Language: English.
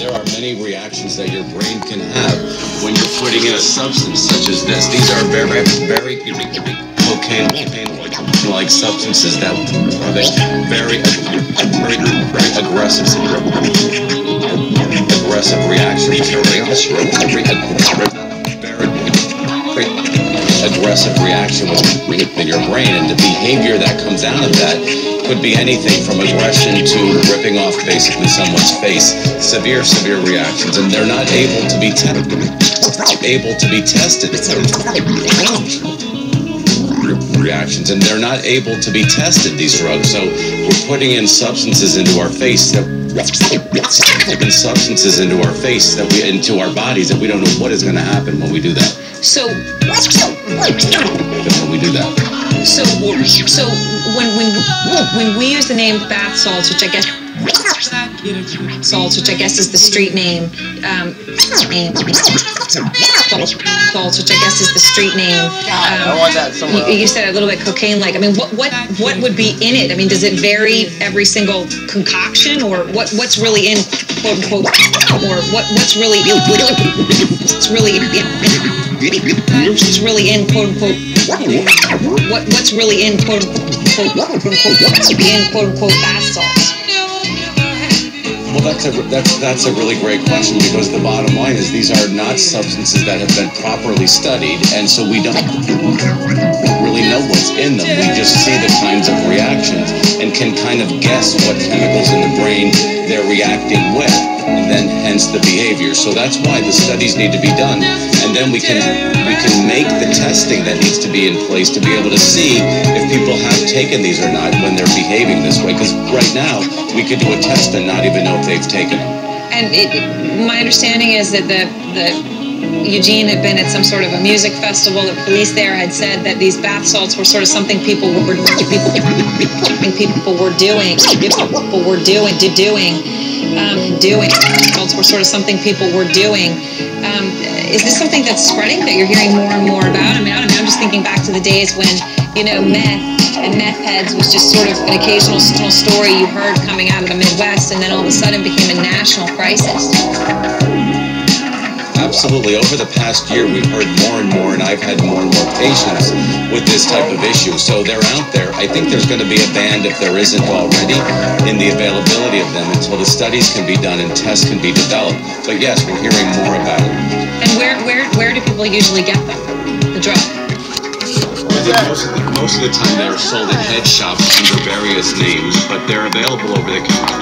There are many reactions that your brain can have when you're putting in a substance such as this. These are very cocaine-like substances that are very aggressive reactions. Aggressive reaction within your brain, and the behavior that comes out of that could be anything from aggression to ripping off basically someone's face. Severe reactions, and they're not able to be tested. Reactions, and they're not able to be tested, these drugs. So we're putting in substances into our face into our bodies that we don't know what is going to happen when we do that. So when we do that. So when we use the name bath salts, which I guess is the street name, you said a little bit cocaine-like. I mean, what would be in it? I mean, does it vary every single concoction, or what's really in quote unquote, or what's really in quote unquote, what's really in quote unquote bath salts? Well, that's a really great question, because the bottom line is these are not substances that have been properly studied, and so we don't really know what's in them. We just see the kinds of reactions and can kind of guess what chemicals in the brain they're reacting with, and then hence the behavior. So that's why the studies need to be done, and then we can make the testing that needs to be in place to be able to see if people have taken these or not when they're behaving this way. Because right now we could do a test and not even know if they've taken them. And my understanding is that the Eugene had been at some sort of a music festival. The police there had said that these bath salts were sort of something people were doing. Salts were sort of something people were doing. Is this something that's spreading, that you're hearing more and more about? I mean, I'm just thinking back to the days when, meth and meth heads was just sort of an occasional story you heard coming out of the Midwest, and then all of a sudden became a national crisis. Absolutely. Over the past year, we've heard more and more, and I've had more and more patients with this type of issue. So they're out there. I think there's going to be a ban, if there isn't already, in the availability of them until the studies can be done and tests can be developed. But yes, we're hearing more about it. And where do people usually get them, the drug? Most of the time they're sold at head shops under various names, but they're available over the counter.